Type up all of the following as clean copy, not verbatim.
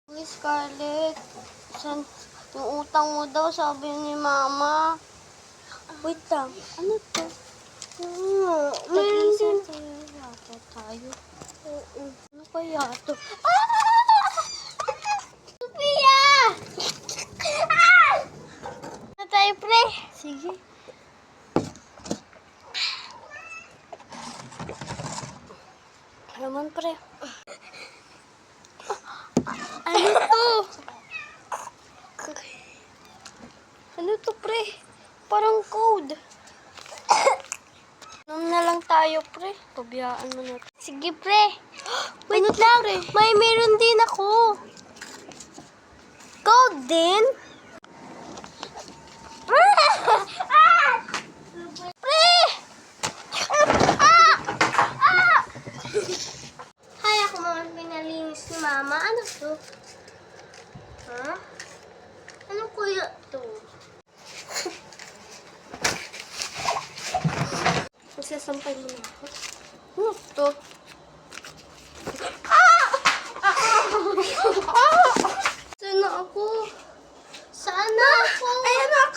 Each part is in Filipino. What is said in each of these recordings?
Uy, Scarlett, yung utang mo daw, sabi ni Mama. Wait lang, ano to? Mag-isa yata tayo. Ano kaya to? Sophia! Ano tayo, pre? Sige. Naman, pre. Ano to? Ano to, pre? Parang code. Inom na lang tayo, pre. Pabiyaan mo na. Sige, pre. Wait ano lang, pre? May meron din ako. Code din? Pre! Hay, ako mga pinalinis ni Mama. Ano to? Ha? Ano kuya to? Magsasampay mo na ako. Ano to? Sana ako? Sana ako? Ay, anak!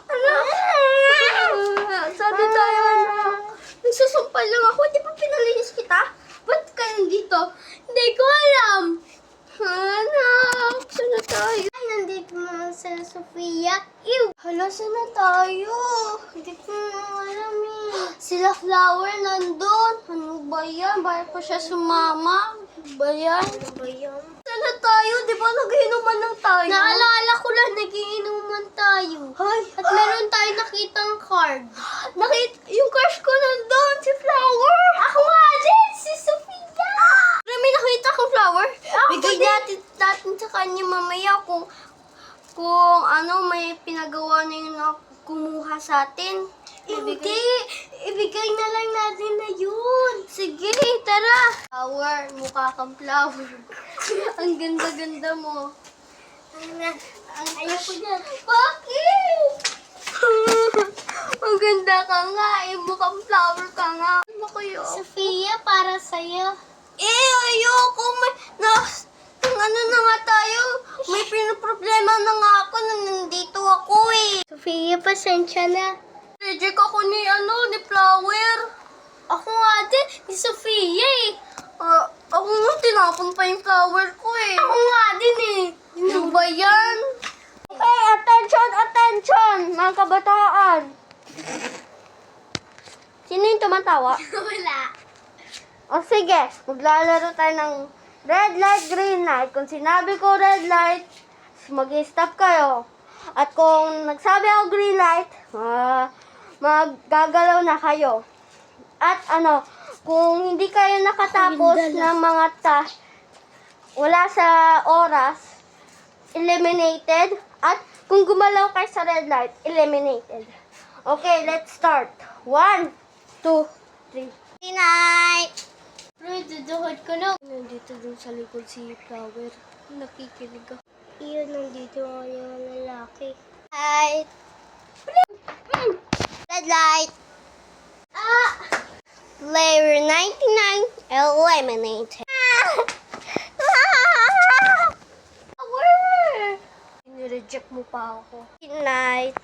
Anak! Sana tayo, anak. Nagsasampay lang ako. Di ba pinalinis kita? Ba't ka nandito? Hindi ko alam. Anak! Sana tayo? Ay, nandito naman sa Sophia. Ew! Hala, sana tayo? Hindi ko alam eh. Sila Flower nandun. Ano ba yan? Bakit pa siya sumama? Ano ba yan? Ano ba yan? Sana tayo? Di ba nagiinuman lang tayo? Naalala ko lang, nagiinuman tayo. Ay! At meron tayo nakitang card. Yung crush ko nandun, si Flower. Ako nga din, si Sophia. Pero may nakita akong Flower. Bigay natin sa kanya mamaya kung ano, may pinagawa na yung kumuha sa atin. Hindi! Ibigay na lang natin na yun. Sige, tara. Flower, mukha kang flower. Ang ganda-ganda mo. Ayaw ko dyan. Bakit? Ang ganda ka nga eh. Mukhang flower ka nga. Ano kayo? Sophia, para sa'yo. Ayoko. Ano na nga tayo? May pinaproblema na nga ako nang nandito ako eh. Sophia, pasensya na. Reject ako ni Flower. Ako nga din, ni Sophia eh. Ako nga, tinapon pa yung flower ko eh. Ako nga din eh. Ano ba yan? Okay, attention, mga kabataan. Sino yung tumatawa? Wala. O sige, maglalaro tayo ng red light, green light. Kung sinabi ko red light, mag-stop kayo. At kung nagsabi ako green light, maggagalaw na kayo. At kung hindi kayo nakatapos ng mga task, wala sa oras, eliminated. At kung gumalaw kayo sa red light, eliminated. Okay, let's start. 1, 2, 3. Good night! Bro, duduhod ko na. Nandito dun sa likod si Flower. Nakikinig ako. Iyon, nandito yung lalaki. Light! Red light! Player 99 eliminated. Flower! Nireject mo pa ako. Good night!